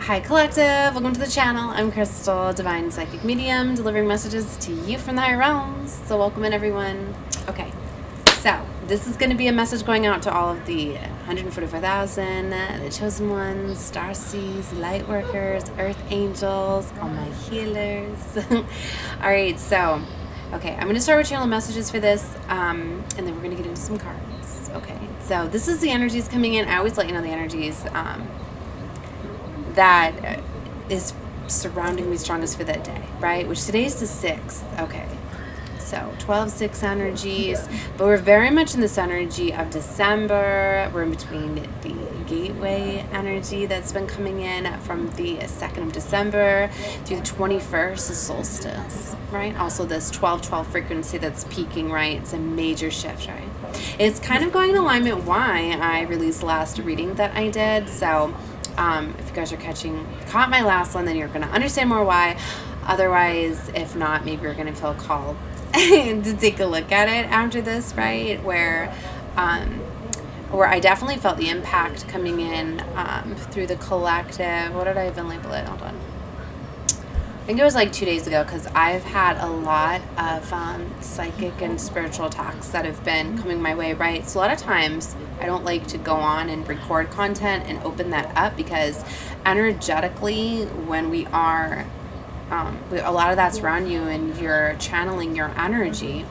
Hi Collective, welcome to the channel. I'm Crystal, Divine Psychic Medium, delivering messages to you from the higher realms. So welcome in everyone. Okay, so this is going to be a message going out to all of the 144,000, the chosen ones, star seeds, light workers, earth angels, all my healers. Alright, so, okay, I'm going to start with channel messages for this, and then we're going to get into some cards. Okay, so this is the energies coming in. I always let you know the energies that is surrounding me strongest for that day, right? Which today's the 6th. Okay, so 12-6 energies, but we're very much in this energy of December. We're in between the gateway energy that's been coming in from the 2nd of December through the 21st, the solstice, right? Also this 12-12 frequency that's peaking, right? It's a major shift, right? It's kind of going in alignment why I released the last reading that I did. So if you guys are caught my last one, then you're going to understand more why. Otherwise, if not, maybe you're going to feel called to take a look at it after this, right? Where I definitely felt the impact coming in through the collective. What did I even label it? Hold on. I think it was like 2 days ago, because I've had a lot of psychic and spiritual attacks that have been coming my way, right? So a lot of times I don't like to go on and record content and open that up, because energetically when we are, a lot of that's around you and you're channeling your energy.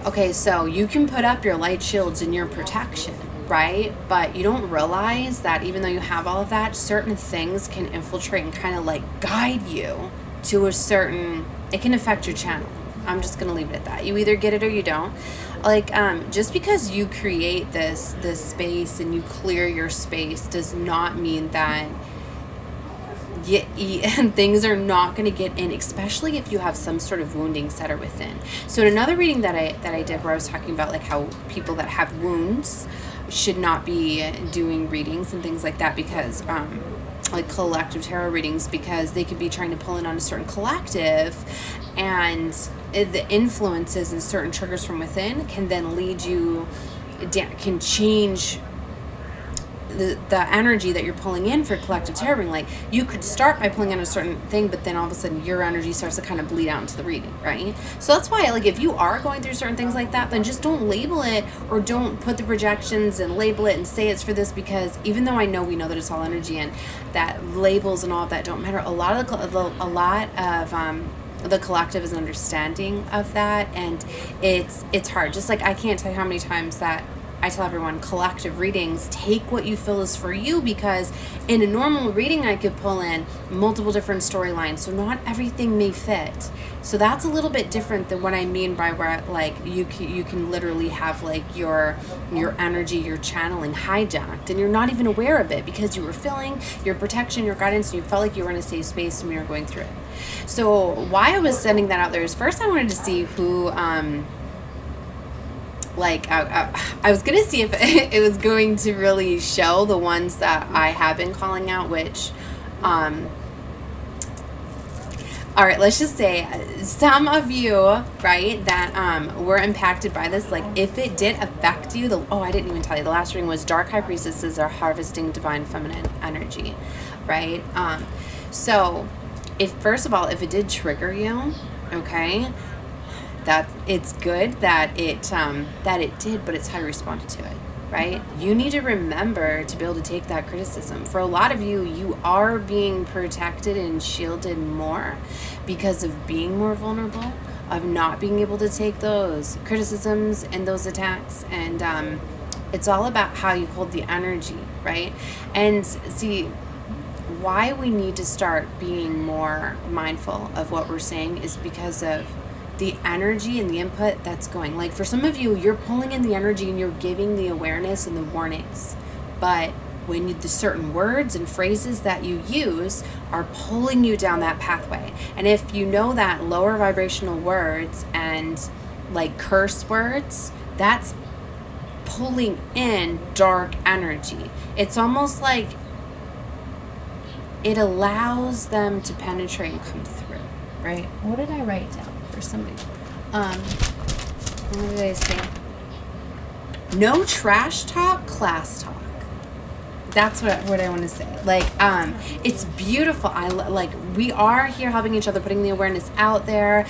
Okay, so you can put up your light shields and your protection, right? But you don't realize that even though you have all of that, certain things can infiltrate and kind of like guide you to a certain, it can affect your channel. I'm just going to leave it at that. You either get it or you don't. Like, just because you create this space and you clear your space does not mean that things are not going to get in, especially if you have some sort of woundings that are within. So in another reading that I did, where I was talking about like how people that have wounds should not be doing readings and things like that, because like collective tarot readings, because they could be trying to pull in on a certain collective, and the influences and certain triggers from within can then lead you, can change the energy that you're pulling in for collective tarot reading. Like, you could start by pulling in a certain thing, but then all of a sudden your energy starts to kind of bleed out into the reading, right? So that's why, like, if you are going through certain things like that, then just don't label it, or don't put the projections and label it and say it's for this, because even though we know that it's all energy and that labels and all of that don't matter, a lot of the collective is understanding of that, and it's hard. Just like, I can't tell you how many times that I tell everyone, collective readings, take what you feel is for you, because in a normal reading I could pull in multiple different storylines, so not everything may fit. So that's a little bit different than what I mean by where, like, you can literally have like your energy, your channeling hijacked, and you're not even aware of it, because you were feeling your protection, your guidance, and you felt like you were in a safe space when you were going through it. So why I was sending that out there is, first I wanted to see who like, I was going to see if it was going to really show the ones that I have been calling out, which, all right, let's just say some of you, right, that were impacted by this, like, if it did affect you, I didn't even tell you, the last reading was Dark High Priestesses are harvesting divine feminine energy, right? So, first of all, if it did trigger you, okay, that it's good that it did, but it's how you responded to it, right? You need to remember to be able to take that criticism. For a lot of you, you are being protected and shielded more because of being more vulnerable, of not being able to take those criticisms and those attacks, and it's all about how you hold the energy, right? And see, why we need to start being more mindful of what we're saying is because of the energy and the input that's going. Like, for some of you, you're pulling in the energy and you're giving the awareness and the warnings, but when the certain words and phrases that you use are pulling you down that pathway, and if you know that lower vibrational words and like curse words, that's pulling in dark energy. It's almost like it allows them to penetrate and come through, right? What did I write down for somebody? What did I say? No trash talk, class talk. that's what I want to say. Like, it's beautiful. Like, we are here helping each other, putting the awareness out there.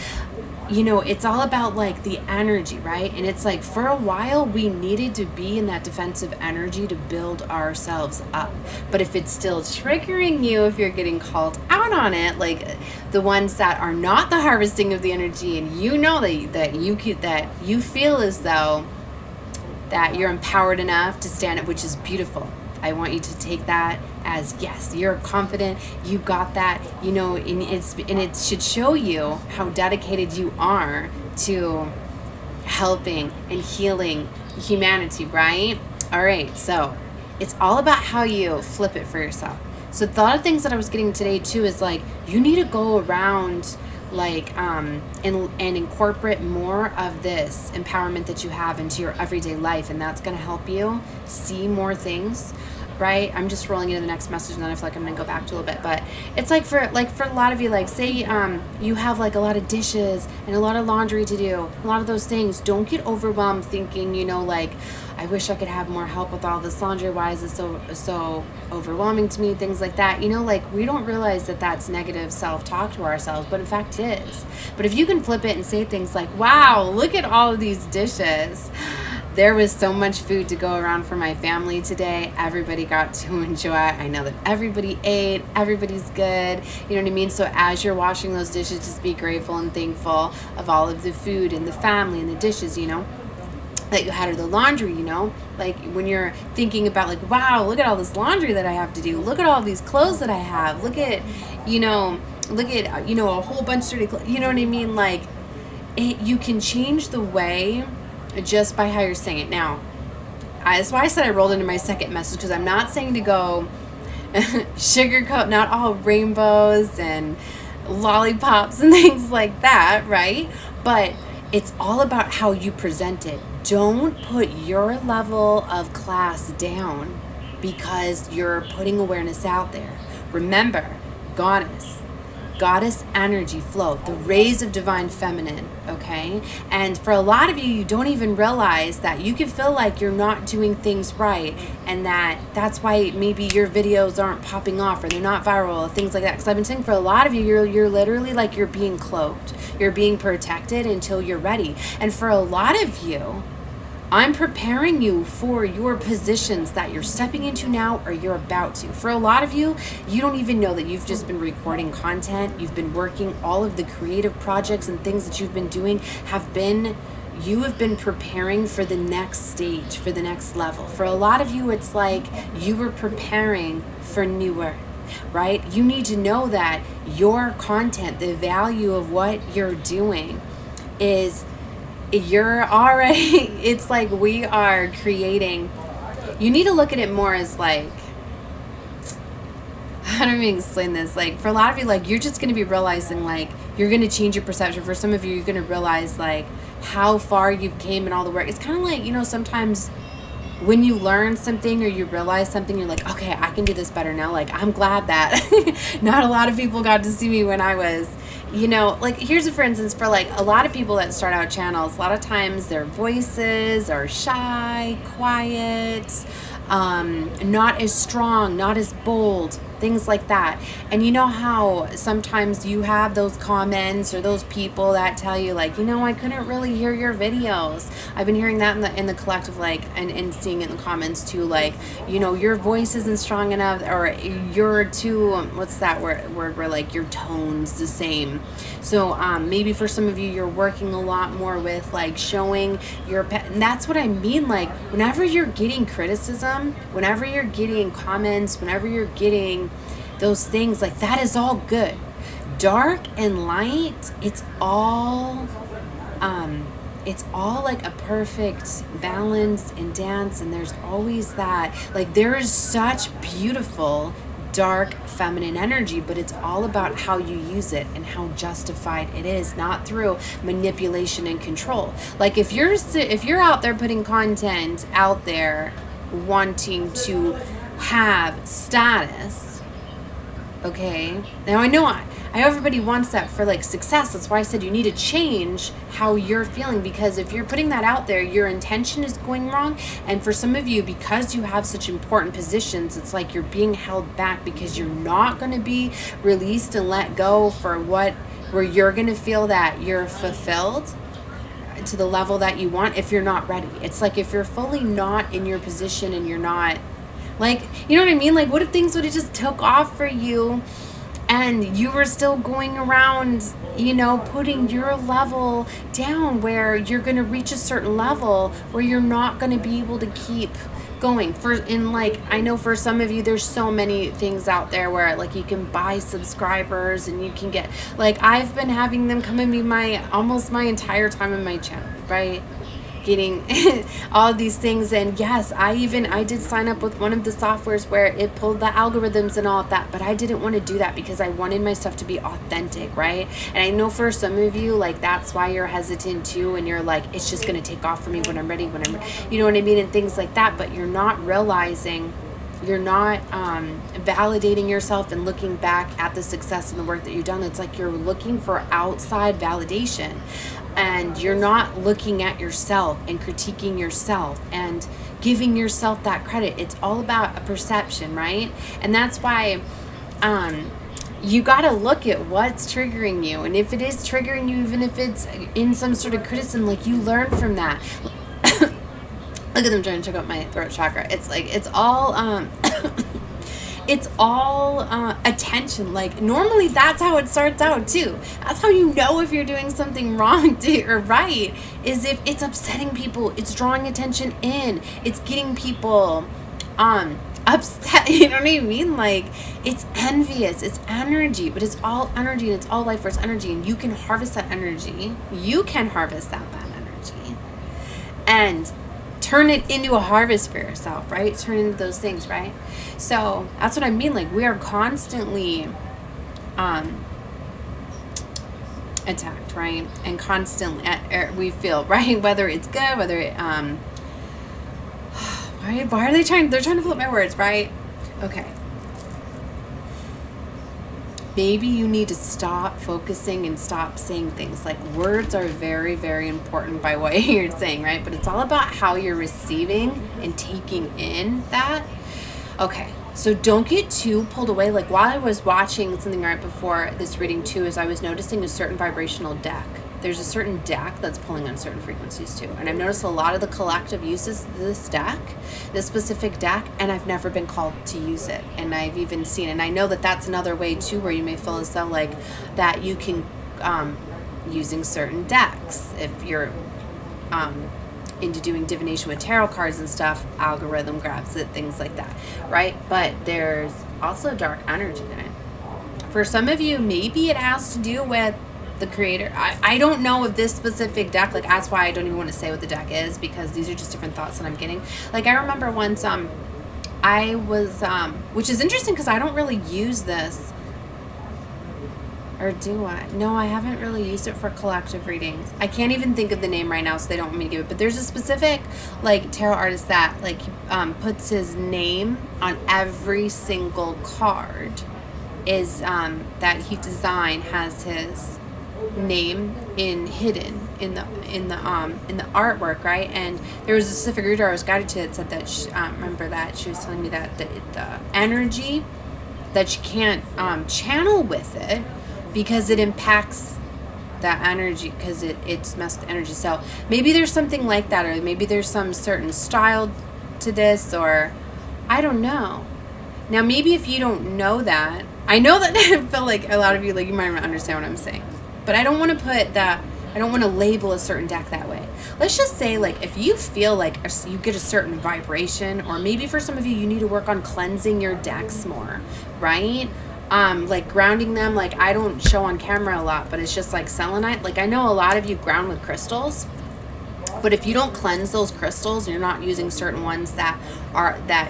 You know, it's all about like the energy, right? And it's like for a while we needed to be in that defensive energy to build ourselves up. But if it's still triggering you, if you're getting called out on it, like the ones that are not the harvesting of the energy, and you know that you feel as though that you're empowered enough to stand up, which is beautiful. I want you to take that as, yes, you're confident, you got that, you know, and it should show you how dedicated you are to helping and healing humanity, right? All right, so it's all about how you flip it for yourself. So a lot of things that I was getting today too is like, you need to go around like and incorporate more of this empowerment that you have into your everyday life, and that's going to help you see more things, right? I'm just rolling into the next message, and then I feel like I'm going to go back to a little bit, but it's like for a lot of you, like say you have like a lot of dishes and a lot of laundry to do, a lot of those things. Don't get overwhelmed thinking, you know, like, I wish I could have more help with all this laundry. Why is this so overwhelming to me? Things like that. You know, like we don't realize that that's negative self-talk to ourselves, but in fact it is. But if you can flip it and say things like, wow, look at all of these dishes. There was so much food to go around for my family today. Everybody got to enjoy. I know that everybody ate. Everybody's good. You know what I mean? So as you're washing those dishes, just be grateful and thankful of all of the food and the family and the dishes, you know, that you had, or the laundry, you know, like when you're thinking about like, wow, look at all this laundry that I have to do. Look at all these clothes that I have. Look at, you know, a whole bunch of dirty clothes. You know what I mean? Like you can change the way just by how you're saying it. Now, that's why I said I rolled into my second message, because I'm not saying to go sugarcoat, not all rainbows and lollipops and things like that, right? But it's all about how you present it. Don't put your level of class down because you're putting awareness out there. Remember, goddess energy flow, the rays of divine feminine, okay? And for a lot of you, you don't even realize that you can feel like you're not doing things right, and that's why maybe your videos aren't popping off or they're not viral, things like that. Because I've been saying for a lot of you, you're literally like you're being cloaked. You're being protected until you're ready. And for a lot of you, I'm preparing you for your positions that you're stepping into now or you're about to. For a lot of you, you don't even know that you've just been recording content. You've been working, all of the creative projects and things that you've been doing you have been preparing for the next stage, for the next level. For a lot of you, it's like you were preparing for newer, right? You need to know that your content, the value of what you're doing is, you're already, it's like we are creating. You need to look at it more as like, how do I explain this? Like for a lot of you, like you're just going to be realizing like you're going to change your perception. For some of you, you're going to realize like how far you've came and all the work. It's kind of like, you know, sometimes when you learn something or you realize something, you're like, okay, I can do this better now. Like, I'm glad that not a lot of people got to see me when I was, you know, like here's a for instance, for like a lot of people that start out channels, a lot of times their voices are shy, quiet, not as strong, not as bold, things like that. And you know how sometimes you have those comments or those people that tell you like, you know, I couldn't really hear your videos. I've been hearing that in the collective, like, and seeing it in the comments too, like, you know, your voice isn't strong enough, or you're too, what's that word where like your tone's the same. So maybe for some of you, you're working a lot more with like showing your and that's what I mean. Like whenever you're getting criticism, whenever you're getting comments, whenever you're getting those things, like that is all good. Dark and light, it's all like a perfect balance and dance, and there's always that, like there is such beautiful dark feminine energy, but it's all about how you use it and how justified it is, not through manipulation and control. Like if you're out there putting content out there wanting to have status, Okay. Now I know everybody wants that for like success. That's why I said you need to change how you're feeling, because if you're putting that out there, your intention is going wrong. And for some of you, because you have such important positions, it's like you're being held back because you're not going to be released and let go for where you're going to feel that you're fulfilled to the level that you want if you're not ready. It's like if you're fully not in your position and you're not, like, you know what I mean? Like, what if things would have just took off for you and you were still going around, you know, putting your level down where you're going to reach a certain level where you're not going to be able to keep going. I know for some of you, there's so many things out there where like you can buy subscribers and you can get, like, I've been having them come and be almost my entire time on my channel, right? Getting all these things. And yes, I did sign up with one of the softwares where it pulled the algorithms and all of that, but I didn't want to do that because I wanted my stuff to be authentic, right? And I know for some of you, like, that's why you're hesitant too, and you're like, it's just going to take off for me when I'm ready, you know what I mean, and things like that. But you're not realizing, you're not validating yourself and looking back at the success and the work that you've done. It's like you're looking for outside validation, and you're not looking at yourself and critiquing yourself and giving yourself that credit. It's all about a perception, right? And that's why you got to look at what's triggering you. And if it is triggering you, even if it's in some sort of criticism, like, you learn from that. Look at them trying to check out my throat chakra. It's like, it's all it's all attention. Like, normally that's how it starts out too. That's how you know if you're doing something wrong or right, is if it's upsetting people, it's drawing attention in, it's getting people upset, you know what I mean? Like, it's envious, it's energy, but it's all energy, and it's all life force energy, and you can harvest that energy. You can harvest that bad energy and turn it into a harvest for yourself, right? Turn into those things, right? So that's what I mean. Like, we are constantly attacked, right? And constantly we feel, right? Whether it's good, whether it why are they're trying to flip my words, right? Okay. Maybe you need to stop focusing and stop saying things. Like, words are very, very important by what you're saying, right? But it's all about how you're receiving and taking in that. Okay, so don't get too pulled away. Like, while I was watching something right before this reading too, is I was noticing a certain vibrational deck. There's a certain deck that's pulling on certain frequencies too. And I've noticed a lot of the collective uses this deck, this specific deck, and I've never been called to use it. And I've even seen, and I know that that's another way too, where you may feel as though like that you can, using certain decks, if you're into doing divination with tarot cards and stuff, algorithm grabs it, things like that, right? But there's also dark energy in it. For some of you, maybe it has to do with the creator. I don't know if this specific deck, like, that's why I don't even want to say what the deck is, because these are just different thoughts that I'm getting. Like, I remember once I was which is interesting because I don't really use this, or do I? No, I haven't really used it for collective readings. I can't even think of the name right now, so they don't want me to give it. But there's a specific, like, tarot artist that, like, puts his name on every single card. Is that he designed has his name hidden in the artwork, right? And there was a specific reader I was guided to that said that remember that she was telling me that the energy that you can't channel with it because it impacts that energy, because it's messed with energy. So maybe there's something like that, or maybe there's some certain style to this, or I don't know. Now, maybe if you don't know that, I know that I feel like a lot of you, like, you might not understand what I'm saying, but I don't want to put that, I don't want to label a certain deck that way. Let's just say, like, if you feel like you get a certain vibration, or maybe for some of you, you need to work on cleansing your decks more, right? Like grounding them. Like, I don't show on camera a lot, but it's just like selenite. Like, I know a lot of you ground with crystals, but if you don't cleanse those crystals, you're not using certain ones that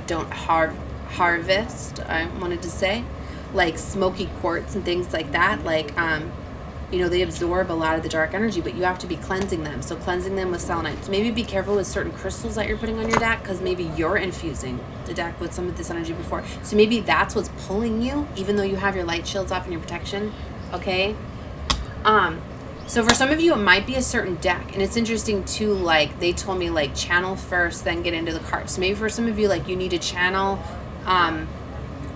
don't harvest, I wanted to say, like smoky quartz and things like that, like you know, they absorb a lot of the dark energy, but you have to be cleansing them. So cleansing them with selenite. So maybe be careful with certain crystals that you're putting on your deck, because maybe you're infusing the deck with some of this energy before. So maybe that's what's pulling you, even though you have your light shields off and your protection. Okay. So for some of you, it might be a certain deck. And it's interesting too, like they told me, like channel first, then get into the cards. So maybe for some of you, like you need to channel,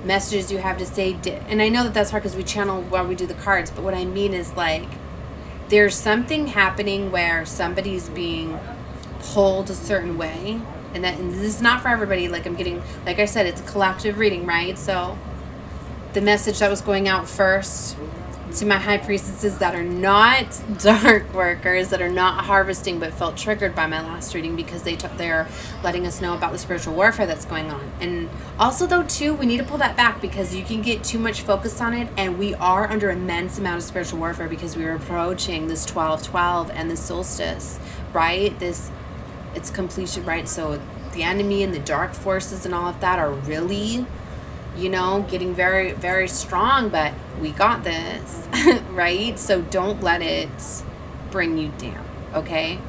messages you have to say. And I know that that's hard because we channel while we do the cards. But what I mean is, like, there's something happening where somebody's being pulled a certain way. And this is not for everybody. Like I'm getting, like I said, it's a collective reading, right? So the message that was going out first to my high priestesses that are not dark workers, that are not harvesting, but felt triggered by my last reading because they're letting us know about the spiritual warfare that's going on. And also though too, we need to pull that back, because you can get too much focus on it, and we are under immense amount of spiritual warfare because we are approaching this 12/12 and the solstice, right? It's completion, right? So the enemy and the dark forces and all of that are really, you know, getting very, very strong, but we got this, right? So don't let it bring you down, okay?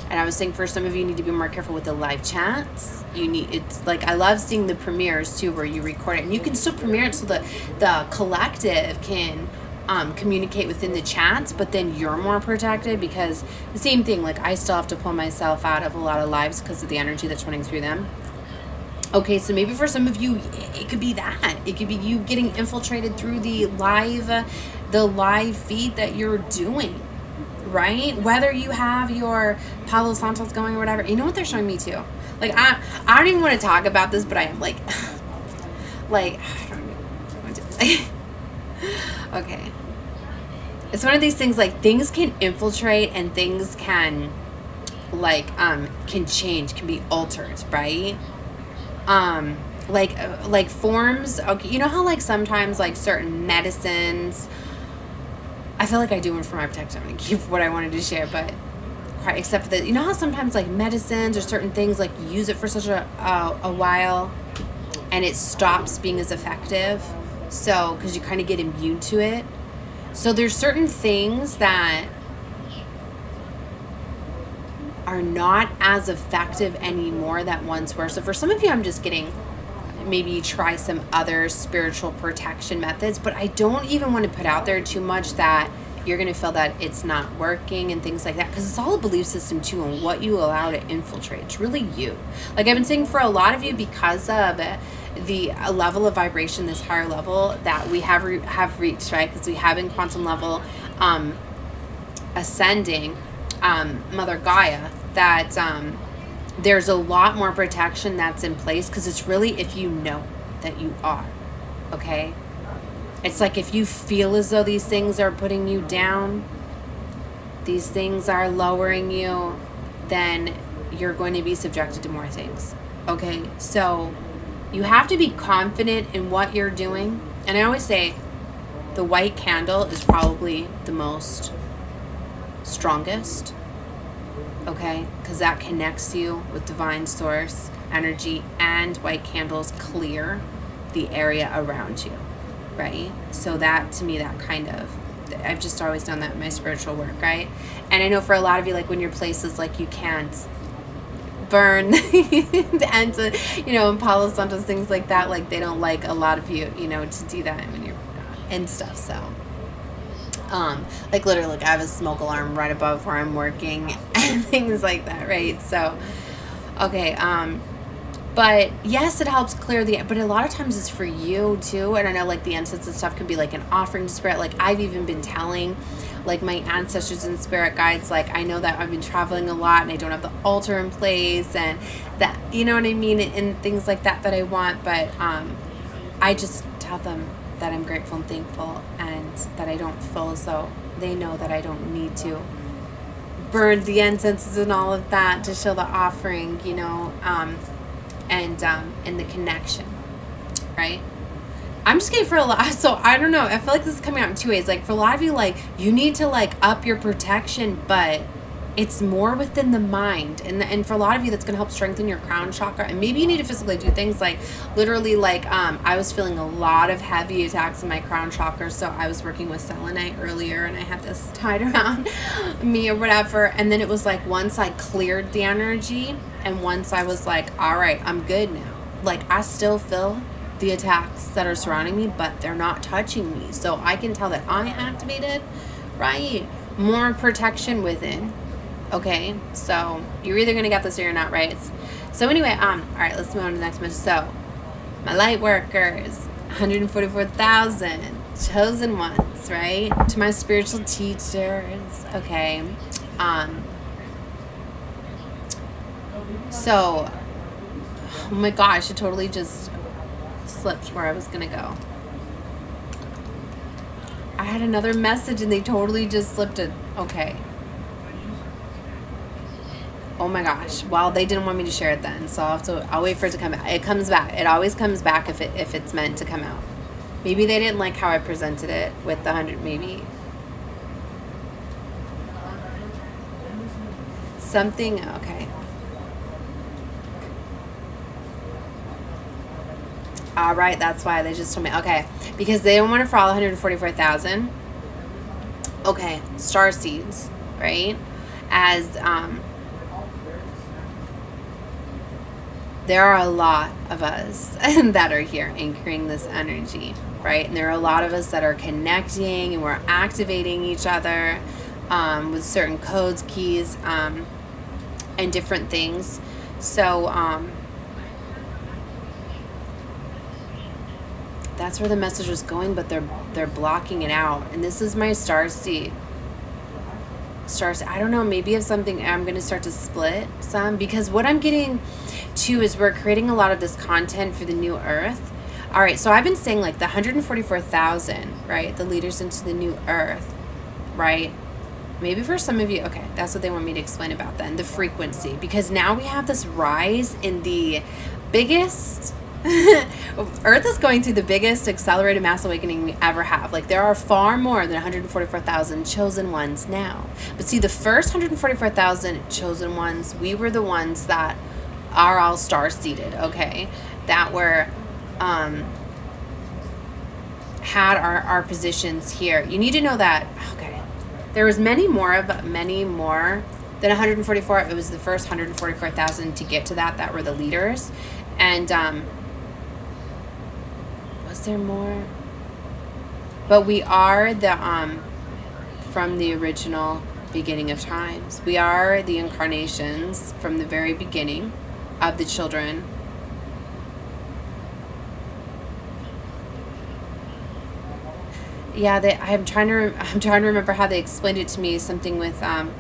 And I was saying, for some of you, need to be more careful with the live chats. It's like, I love seeing the premieres too, where you record it, and you can still premiere it so that the collective can communicate within the chats, but then you're more protected, because the same thing, like I still have to pull myself out of a lot of lives because of the energy that's running through them. Okay, so maybe for some of you, it could be that. It could be you getting infiltrated through the live feed that you're doing, right? Whether you have your Palo Santos going or whatever. You know what they're showing me too? Like, I don't even want to talk about this, but I am like, I don't even want to. Okay. It's one of these things, like, things can infiltrate and things can, like, can change, can be altered, right? Like forms. Okay, you know how like sometimes like certain medicines, I feel like I do one for my protection. I'm gonna keep what I wanted to share, but except for that, you know how sometimes like medicines or certain things, like you use it for such a while and it stops being as effective, so because you kind of get immune to it. So there's certain things that are not as effective anymore that once were. So for some of you, I'm just getting, maybe you try some other spiritual protection methods, but I don't even want to put out there too much that you're going to feel that it's not working and things like that, because it's all a belief system too, and what you allow to infiltrate. It's really you. Like I've been saying, for a lot of you, because of the level of vibration, this higher level that we have reached, right? Because we have in quantum level ascending, Mother Gaia, that there's a lot more protection that's in place, because it's really if you know that you are, okay? It's like if you feel as though these things are putting you down, these things are lowering you, then you're going to be subjected to more things, okay? So you have to be confident in what you're doing. And I always say the white candle is probably the most strongest, okay? Because that connects you with divine source energy, and white candles clear the area around you, right? So that, to me, that kind of, I've just always done that in my spiritual work, right? And I know for a lot of you, like when you're places like you can't burn the ends of, you know, in Palo Santos, things like that, like they don't like a lot of you, you know, to do that when you're and stuff. So like literally, like I have a smoke alarm right above where I'm working and things like that, right? So okay, but yes, it helps clear the, but a lot of times it's for you too. And I know like the incense and stuff can be like an offering to spirit. Like I've even been telling like my ancestors and spirit guides, like I know that I've been traveling a lot and I don't have the altar in place, and that, you know what I mean, and things like that I want, but I just tell them that I'm grateful and thankful, and that I don't feel as though they know that I don't need to burn the incenses and all of that to show the offering, you know, and the connection, right? I'm just getting for a lot, so I don't know, I feel like this is coming out in two ways. Like for a lot of you, like you need to like up your protection, but it's more within the mind, and for a lot of you that's going to help strengthen your crown chakra. And maybe you need to physically do things like literally, like I was feeling a lot of heavy attacks in my crown chakra, so I was working with selenite earlier, and I had this tied around me or whatever. And then it was like once I cleared the energy, and once I was like, all right, I'm good now, like I still feel the attacks that are surrounding me, but they're not touching me, so I can tell that I activated, right, more protection within. Okay, so you're either gonna get this or you're not, right? So anyway, all right, let's move on to the next message. So my light workers, 144,000 chosen ones, right? To my spiritual teachers, okay. So, oh my gosh, it totally just slipped where I was gonna go. I had another message and they totally just slipped it. Okay. Oh my gosh. Well, they didn't want me to share it then, so I'll wait for it to come back. It comes back. It always comes back if it's meant to come out. Maybe they didn't like how I presented it with the 100, maybe. Something, okay. All right, that's why they just told me. Okay, because they don't want it for all 144,000. Okay, star seeds, right? As there are a lot of us that are here anchoring this energy, right? And there are a lot of us that are connecting and we're activating each other with certain codes, keys, and different things. So that's where the message was going, but they're blocking it out. And this is my star seed. I don't know, maybe if something, I'm going to start to split some, because what I'm getting to is we're creating a lot of this content for the new earth. All right, so I've been saying like the 144,000, right? The leaders into the new earth, right? Maybe for some of you, okay, that's what they want me to explain about then, the frequency, because now we have this rise in the biggest Earth is going through the biggest accelerated mass awakening we ever have. Like, there are far more than 144,000 chosen ones now. But see, the first 144,000 chosen ones, we were the ones that are all star-seeded, okay? That were, had our positions here. You need to know that, okay, there was many more than 144. It was the first 144,000 to get to that were the leaders. And, was there more? But we are the from the original beginning of times. We are the incarnations from the very beginning of the children. Yeah, I'm trying to remember how they explained it to me. Something with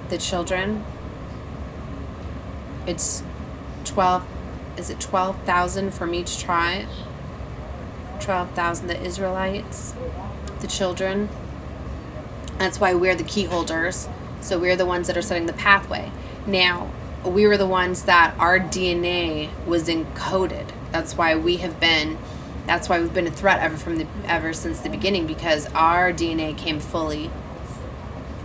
the children. It's 12. Is it 12,000 from each tribe? 12,000, the Israelites, the children. That's why we're the key holders. So we're the ones that are setting the pathway. Now, we were the ones that our DNA was encoded. That's why we've been a threat ever since the beginning, because our DNA came fully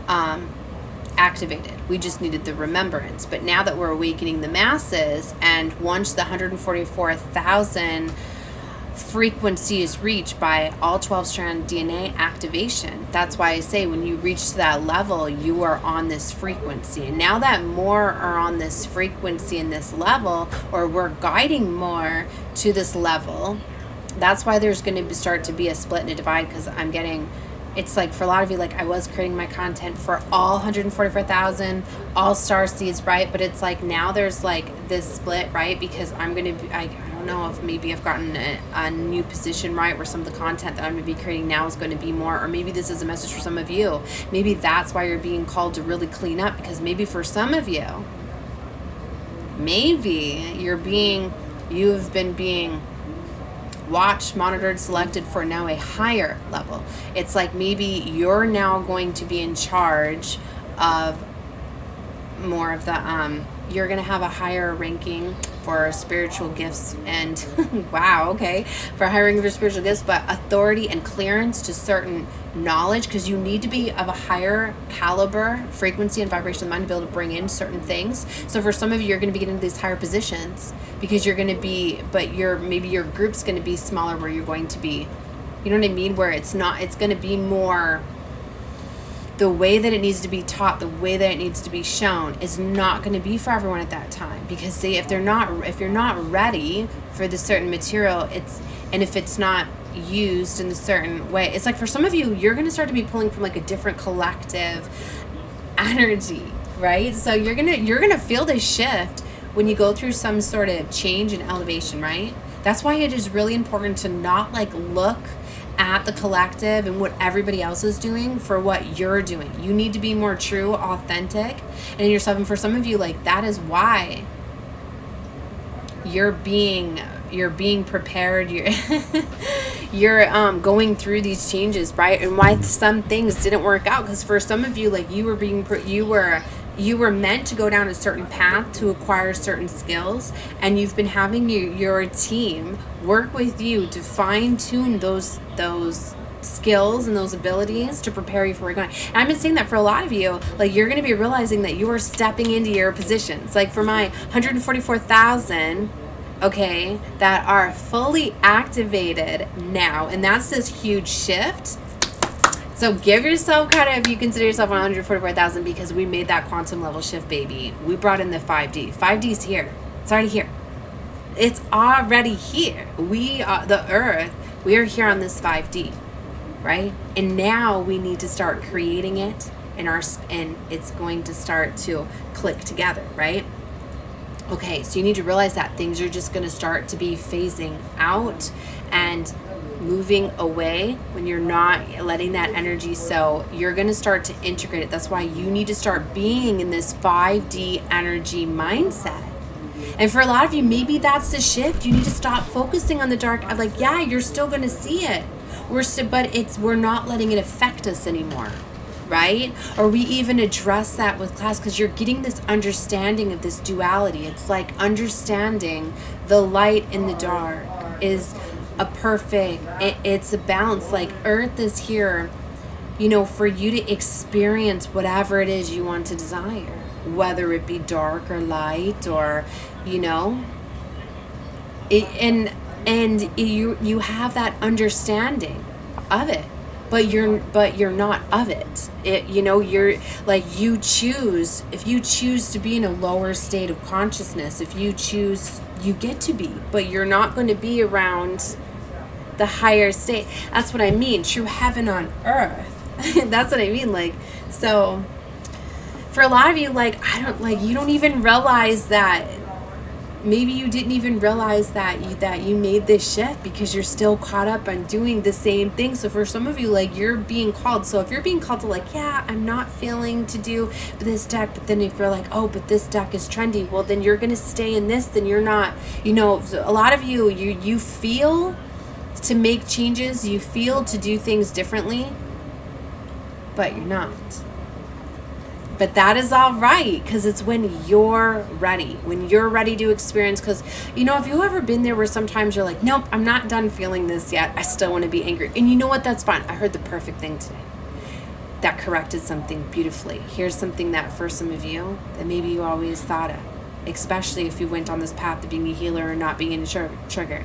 activated. We just needed the remembrance. But now that we're awakening the masses, and once the 144,000 frequency is reached by all 12-strand DNA activation, that's why I say when you reach to that level, you are on this frequency. And now that more are on this frequency and this level, or we're guiding more to this level, that's why there's going to start to be a split and a divide, because I'm getting, it's like for a lot of you, like I was creating my content for all 144,000, all star seeds, right? But it's like now there's like this split, right? Because I'm going to be, I don't know if maybe I've gotten a new position, right? Where some of the content that I'm going to be creating now is going to be more, or maybe this is a message for some of you. Maybe that's why you're being called to really clean up, because maybe for some of you, maybe you've been being watched, monitored, selected for now a higher level. It's like maybe you're now going to be in charge of more of the, you're going to have a higher ranking for spiritual gifts and wow, okay, for hiring for spiritual gifts, but authority and clearance to certain knowledge, because you need to be of a higher caliber, frequency, and vibration of mind to be able to bring in certain things. So for some of you, you're going to be getting into these higher positions because you're going to be, but maybe your group's going to be smaller where you're going to be, you know what I mean, where it's going to be more the way that it needs to be taught, the way that it needs to be shown is not going to be for everyone at that time, because see, if you're not ready for the certain material, and if it's not used in a certain way, it's like for some of you, you're going to start to be pulling from like a different collective energy, right? So you're gonna feel this shift when you go through some sort of change and elevation, right? That's why it is really important to not like look at the collective and what everybody else is doing for what you're doing. You need to be more true, authentic, and yourself. And for some of you, like, that is why you're being prepared. You're going through these changes, right? And why some things didn't work out, because for some of you, like, you were meant to go down a certain path to acquire certain skills, and you've been having your team work with you to fine-tune those skills and those abilities to prepare you for where you're going. And I've been saying that for a lot of you, like, you're going to be realizing that you are stepping into your positions. Like for my 144,000, okay, that are fully activated now, and that's this huge shift. So give yourself credit if you consider yourself 144,000, because we made that quantum level shift, baby. We brought in the 5D. 5D's here. It's already here. It's already here. We are the earth. We are here on this 5D, right? And now we need to start creating it, and it's going to start to click together, right? Okay, so you need to realize that things are just going to start to be phasing out and moving away when you're not letting that energy. So you're going to start to integrate it. That's why you need to start being in this 5D energy mindset. And for a lot of you, maybe that's the shift. You need to stop focusing on the dark. I'm like, yeah, you're still going to see it. We're not letting it affect us anymore, right? Or we even address that with class, because you're getting this understanding of this duality. It's like understanding the light and the dark is a perfect, it's a balance. Like earth is here, you know, for you to experience whatever it is you want to desire, whether it be dark or light, or, you know, and you have that understanding of it, but you're not of it. You know, you're like, you choose. If you choose to be in a lower state of consciousness, if you choose, you get to be, but you're not going to be around the higher state. That's what I mean. True heaven on earth. That's what I mean. Like, so for a lot of you, like, you don't even realize that. Maybe you didn't even realize that you made this shift because you're still caught up on doing the same thing. So for some of you, like, you're being called. So if you're being called to, like, yeah, I'm not feeling to do this deck, but then if you're like, oh, but this deck is trendy, well, then you're going to stay in this, then you're not, you know, a lot of you feel to make changes, you feel to do things differently, but you're not. But that is all right, because it's when you're ready to experience. Because, you know, if you've ever been there where sometimes you're like, nope, I'm not done feeling this yet, I still want to be angry. And you know what, that's fine. I heard the perfect thing today that corrected something beautifully. Here's something that for some of you that maybe you always thought of, especially if you went on this path to being a healer or not being a trigger,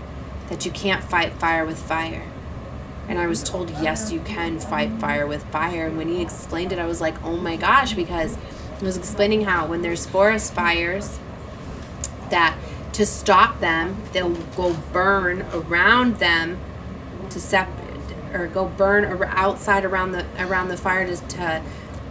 that you can't fight fire with fire. And I was told, yes, you can fight fire with fire. And when he explained it, I was like, oh my gosh, because he was explaining how when there's forest fires, that to stop them, they'll go burn around them or go burn outside around the fire to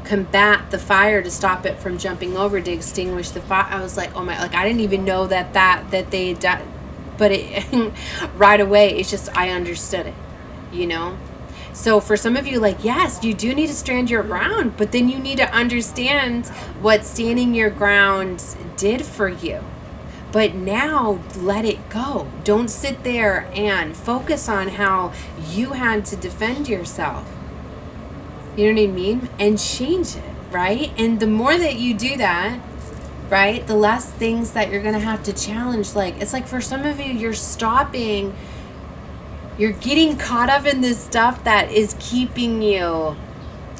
combat the fire, to stop it from jumping over, to extinguish the fire. I was like, oh my, like, I didn't even know that they done, but it right away, it's just, I understood it. You know, so for some of you, like, yes, you do need to stand your ground, but then you need to understand what standing your ground did for you. But now let it go. Don't sit there and focus on how you had to defend yourself. You know what I mean? And change it, right? And the more that you do that, right? The less things that you're going to have to challenge. Like, it's like for some of you, you're stopping, you're getting caught up in this stuff that is keeping you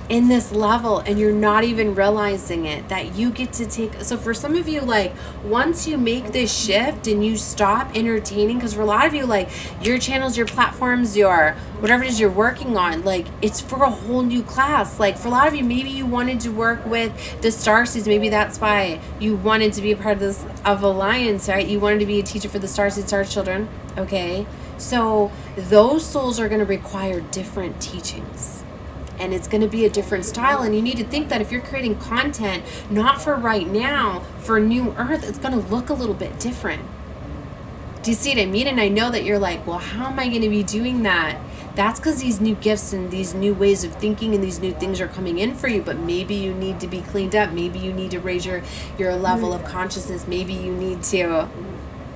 in this level, and you're not even realizing it, that you get to take. So for some of you, like, once you make this shift and you stop entertaining, because for a lot of you, like, your channels, your platforms, your whatever it is you're working on, like, it's for a whole new class. Like, for a lot of you, maybe you wanted to work with the Starseeds. Maybe that's why you wanted to be a part of this, of Alliance, right? You wanted to be a teacher for the Starseed Star Children. Okay, so those souls are going to require different teachings, and it's going to be a different style. And you need to think that if you're creating content, not for right now, for New Earth, it's going to look a little bit different. Do you see what I mean? And I know that you're like, well, how am I going to be doing that? That's because these new gifts and these new ways of thinking and these new things are coming in for you. But maybe you need to be cleaned up. Maybe you need to raise your level of consciousness. Maybe you need to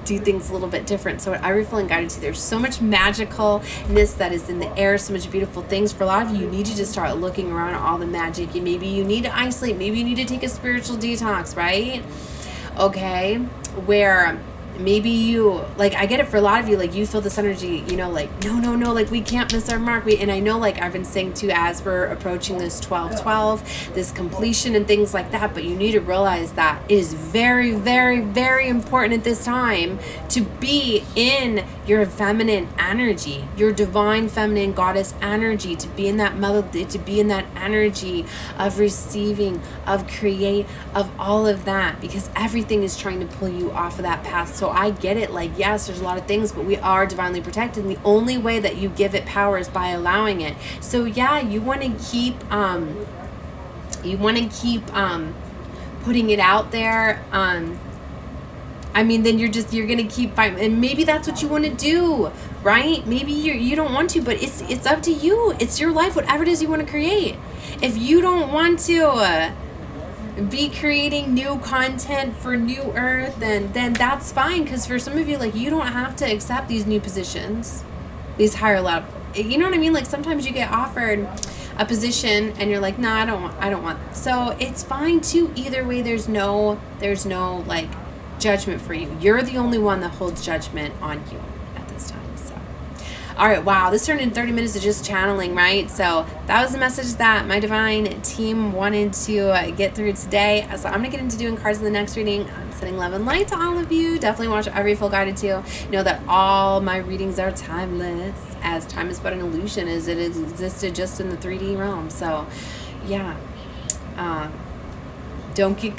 do things a little bit different. So I feel guided to, there's so much magicalness that is in the air, so much beautiful things. For a lot of you, you need to just start looking around at all the magic. And maybe you need to isolate, maybe you need to take a spiritual detox, right? Okay, where maybe you, like, I get it, for a lot of you, like, you feel this energy, you know, like, no, like, we can't miss our mark. And I know, like, I've been saying too, as we're approaching this 12/12, this completion and things like that, but you need to realize that it is very, very, very important at this time to be in your feminine energy, your divine feminine goddess energy, to be in that mother, to be in that energy of receiving, of create, of all of that, because everything is trying to pull you off of that path. So I get it, like, yes, there's a lot of things, but we are divinely protected, and the only way that you give it power is by allowing it. So yeah, you want to keep putting it out there. I mean, then you're gonna keep fighting, and maybe that's what you want to do, right? Maybe you don't want to, but it's up to you. It's your life, whatever it is you want to create. If you don't want to be creating new content for New Earth, then that's fine. Because for some of you, like, you don't have to accept these new positions, these higher level. You know what I mean? Like, sometimes you get offered a position and you're like, no, I don't want. So it's fine too. Either way, there's no like judgment for you. You're the only one that holds judgment on you at this time. So, all right, wow, this turned in 30 minutes of just channeling, right? So that was the message that my divine team wanted to get through today. So I'm gonna get into doing cards in the next reading. I'm sending love and light to all of you. Definitely watch every full guided too. Know that all my readings are timeless, as time is but an illusion, as it existed just in the 3D realm. So yeah, don't get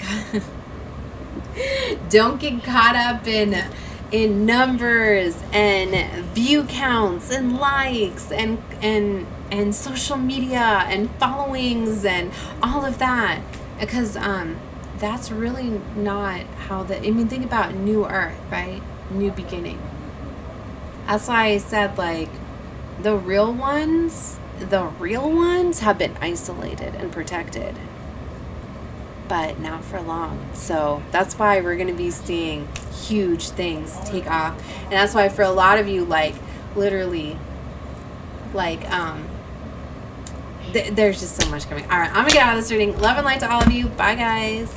caught up in numbers and view counts and likes and social media and followings and all of that, because that's really not how think about New Earth, right? New beginning. That's why I said, like, the real ones have been isolated and protected, but not for long. So that's why we're going to be seeing huge things take off. And that's why for a lot of you, like, literally, like, there's just so much coming. All right, I'm going to get out of this reading. Love and light to all of you. Bye, guys.